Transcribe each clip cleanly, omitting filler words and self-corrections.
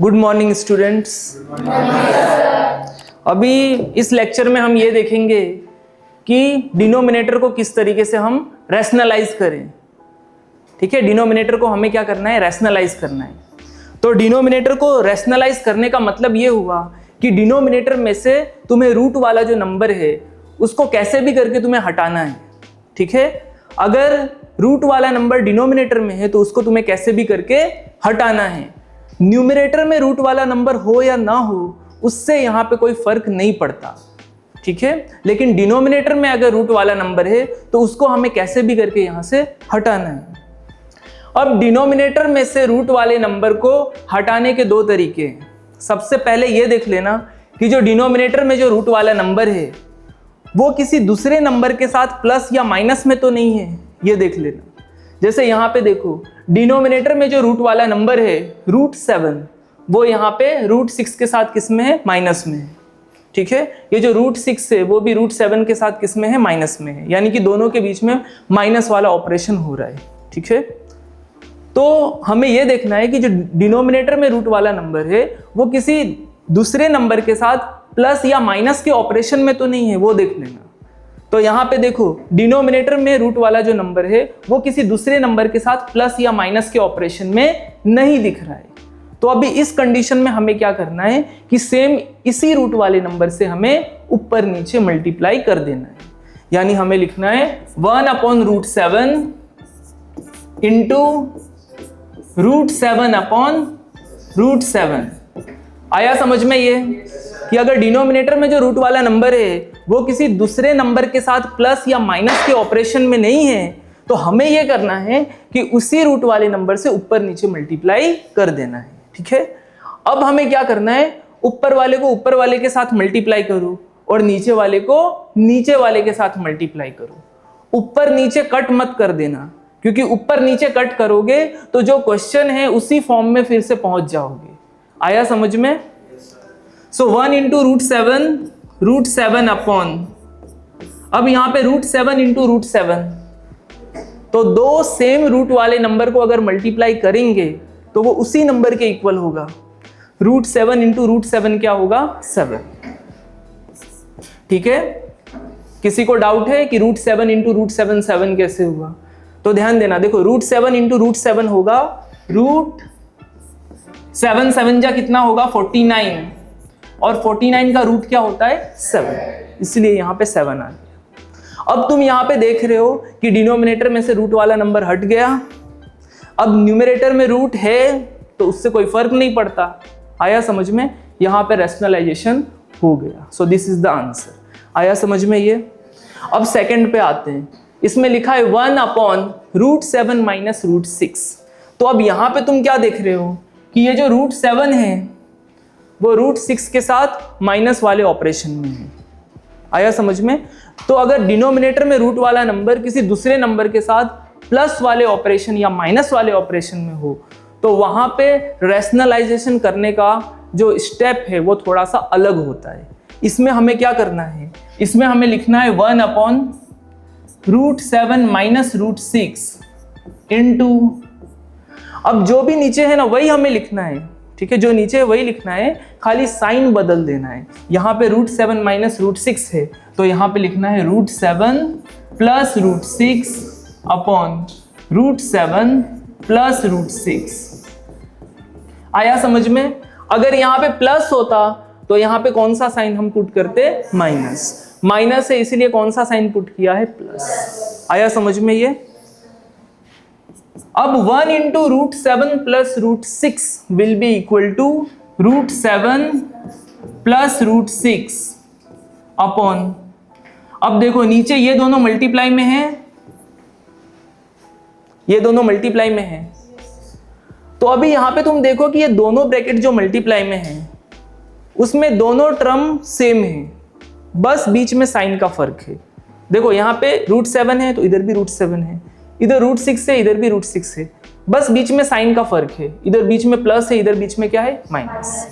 Good morning students. अभी इस lecture में हम ये देखेंगे कि डिनोमिनेटर को किस तरीके से हम रैशनलाइज करें। ठीक है, डिनोमिनेटर को हमें क्या करना है, रैशनलाइज करना है। तो डिनोमिनेटर को रैशनलाइज करने का मतलब ये हुआ कि डिनोमिनेटर में से तुम्हें रूट वाला जो नंबर है उसको कैसे भी करके तुम्हें हटाना है। ठीक है, अगर रूट वाला नंबर डिनोमिनेटर में है तो उसको तुम्हें कैसे भी करके हटाना है। न्यूमरेटर में रूट वाला नंबर हो या ना हो उससे यहाँ पे कोई फर्क नहीं पड़ता। ठीक है, लेकिन डिनोमिनेटर में अगर रूट वाला नंबर है तो उसको हमें कैसे भी करके यहाँ से हटाना है। अब डिनोमिनेटर में से रूट वाले नंबर को हटाने के दो तरीके हैं। सबसे पहले ये देख लेना कि जो डिनोमिनेटर में जो रूट वाला नंबर है वो किसी दूसरे नंबर के साथ प्लस या माइनस में तो नहीं है, ये देख लेना। जैसे यहाँ पे देखो, डिनोमिनेटर में जो रूट वाला नंबर है √7, वो यहाँ पे √6 के साथ किस में है, माइनस में है। ठीक है, ये जो √6 है वो भी √7 के साथ किस में है, माइनस में है, यानी कि दोनों के बीच में माइनस वाला ऑपरेशन हो रहा है। ठीक है, तो हमें यह देखना है कि जो डिनोमिनेटर में रूट वाला नंबर है वो किसी दूसरे नंबर के साथ प्लस या माइनस के ऑपरेशन में तो नहीं है, वो देख लेना। तो यहाँ पे देखो, डिनोमिनेटर में रूट वाला जो नंबर है वो किसी दूसरे नंबर के साथ प्लस या माइनस के ऑपरेशन में नहीं दिख रहा है। तो अभी इस कंडीशन में हमें क्या करना है कि सेम इसी रूट वाले नंबर से हमें ऊपर नीचे मल्टीप्लाई कर देना है। यानी हमें लिखना है 1/√7 इंटू √7/√7। आया समझ में ये कि अगर डिनोमिनेटर में जो रूट वाला नंबर है वो किसी दूसरे नंबर के साथ प्लस या माइनस के ऑपरेशन में नहीं है तो हमें ये करना है कि उसी रूट वाले नंबर से ऊपर नीचे मल्टीप्लाई कर देना है। ठीक है, अब हमें क्या करना है, ऊपर वाले को ऊपर वाले के साथ मल्टीप्लाई करो और नीचे वाले को नीचे वाले के साथ मल्टीप्लाई करो। ऊपर नीचे कट मत कर देना, क्योंकि ऊपर नीचे कट करोगे तो जो क्वेश्चन है उसी फॉर्म में फिर से पहुंच जाओगे। आया समझ में? सो 1 इंटू √7 अपॉन, अब यहाँ पे √7 इंटू √7, तो दो सेम रूट वाले नंबर को अगर मल्टीप्लाई करेंगे तो वो उसी नंबर के इक्वल होगा। √7 इंटू √7 क्या होगा, 7। ठीक है, किसी को डाउट है कि √7 इंटू √7 7 कैसे हुआ? तो ध्यान देना, देखो √7 इंटू √7 होगा √7 7 जा कितना होगा, 49, और 49 का रूट क्या होता है, 7, इसलिए यहाँ पे 7 आ गया। अब तुम यहाँ पे देख रहे हो कि डिनोमिनेटर में से रूट वाला नंबर हट गया। अब न्यूमरेटर में रूट है तो उससे कोई फर्क नहीं पड़ता। आया समझ में? यहाँ पे रैशनलाइजेशन हो गया। So this is the answer. आया समझ में ये? अब सेकंड पे आते हैं। इसमें लिखा है 1/√7 माइनस √6। तो अब यहाँ पे तुम क्या देख रहे हो कि ये जो √7 है वो √6 के साथ माइनस वाले ऑपरेशन में है। आया समझ में? तो अगर डिनोमिनेटर में रूट वाला नंबर किसी दूसरे नंबर के साथ प्लस वाले ऑपरेशन या माइनस वाले ऑपरेशन में हो तो वहां पे रैशनलाइजेशन करने का जो स्टेप है वो थोड़ा सा अलग होता है। इसमें हमें क्या करना है, इसमें हमें लिखना है 1/√7 माइनस √6 इंटू, अब जो भी नीचे है ना वही हमें लिखना है। ठीक है, जो नीचे है वही लिखना है, खाली साइन बदल देना है। यहाँ पे √7 माइनस √6 है तो यहाँ पे लिखना है √7 प्लस √6 अपॉन √7 प्लस √6। आया समझ में? अगर यहाँ पे प्लस होता तो यहाँ पे कौन सा साइन हम पुट करते, माइनस। माइनस है इसलिए कौन सा साइन पुट किया है, प्लस। आया समझ में ये? अब 1 into √7 plus √6 will be equal to √7 plus √6 upon, अब देखो नीचे ये दोनों मल्टीप्लाई में है, ये दोनों मल्टीप्लाई में है। तो अभी यहां पे तुम देखो कि ये दोनों ब्रैकेट जो मल्टीप्लाई में है उसमें दोनों टर्म सेम है, बस बीच में साइन का फर्क है। देखो यहाँ पे √7 है तो इधर भी √7 है, इधर √6 है इधर भी √6 है, बस बीच में साइन का फर्क है। इधर बीच में प्लस है इधर बीच में क्या है, माइनस।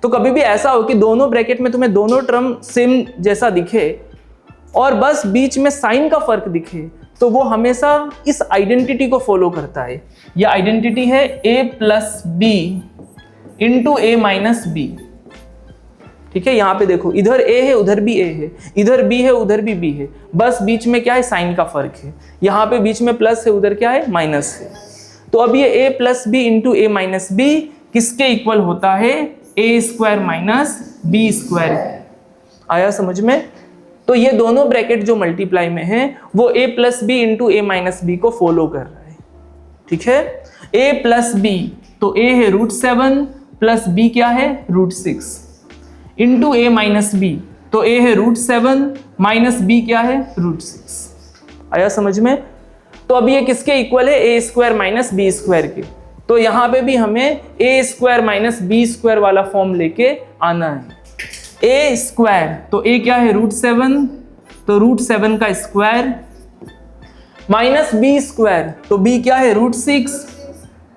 तो कभी भी ऐसा हो कि दोनों ब्रैकेट में तुम्हें दोनों टर्म सेम जैसा दिखे और बस बीच में साइन का फर्क दिखे तो वो हमेशा इस आइडेंटिटी को फॉलो करता है। यह आइडेंटिटी है a + b into a minus b. ठीक है, यहाँ पे देखो इधर a है उधर भी a है, इधर b है उधर भी b है, बस बीच में क्या है, साइन का फर्क है। यहाँ पे बीच में प्लस है, उधर क्या है, माइनस है। तो अब ये a plus b into a minus b किसके इक्वल होता है, a square minus b square. आया समझ में? तो ये दोनों ब्रैकेट जो मल्टीप्लाई में है वो a plus b into a minus b को फॉलो कर रहा है। ठीक है, a प्लस बी, तो a है √7 प्लस b क्या है, √6 इंटू ए माइनस बी, तो a है √7 माइनस b क्या है, √6। आया समझ में? तो अब ये किसके इक्वल है, a square minus b square के। तो यहाँ पे भी हमें ए स्क्वायर माइनस बी स्क्वायर वाला फॉर्म लेके आना है। ए स्क्वायर, तो a क्या है, √7, तो √7 का स्क्वायर माइनस बी स्क्वायर, तो b क्या है, √6,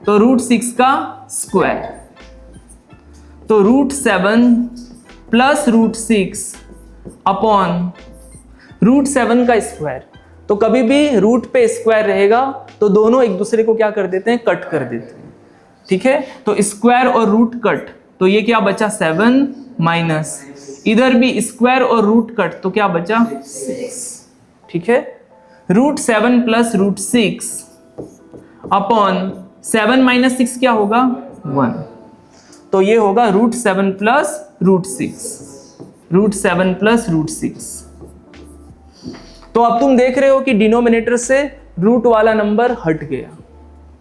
तो √6 का स्क्वायर। तो √7 प्लस √6 अपॉन √7 का स्क्वायर। तो कभी भी रूट पे स्क्वायर रहेगा तो दोनों एक दूसरे को क्या कर देते हैं, कट कर देते हैं। ठीक है, तो स्क्वायर और रूट कट, तो ये क्या बचा, 7 माइनस, इधर भी स्क्वायर और रूट कट, तो क्या बचा, 6। ठीक है, √7 प्लस √6 अपॉन 7 माइनस 6 क्या होगा, 1। तो ये होगा √7 प्लस √6, √7 प्लस √6। तो अब तुम देख रहे हो कि डिनोमिनेटर से रूट वाला नंबर हट गया।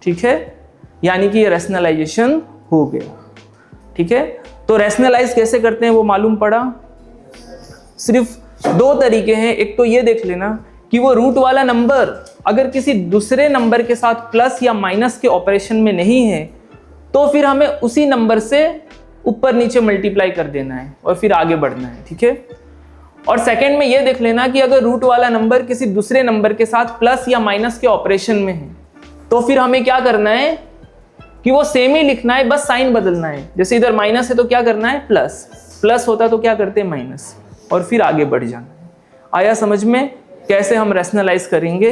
ठीक है, यानी कि ये रैशनलाइजेशन हो गया। ठीक है, तो रैशनलाइज कैसे करते हैं वो मालूम पड़ा। सिर्फ दो तरीके हैं, एक तो ये देख लेना कि वो रूट वाला नंबर अगर किसी दूसरे नंबर के साथ प्लस या माइनस के ऑपरेशन में नहीं है तो फिर हमें उसी नंबर से ऊपर नीचे मल्टीप्लाई कर देना है और फिर आगे बढ़ना है। ठीक है, और सेकंड में ये देख लेना कि अगर रूट वाला नंबर किसी दूसरे नंबर के साथ प्लस या माइनस के ऑपरेशन में है तो फिर हमें क्या करना है कि वो सेम ही लिखना है, बस साइन बदलना है। जैसे इधर माइनस है तो क्या करना है, प्लस, प्लस होता तो क्या करते हैं, माइनस, और फिर आगे बढ़ जाना है। आया समझ में कैसे हम रैशनलाइज करेंगे?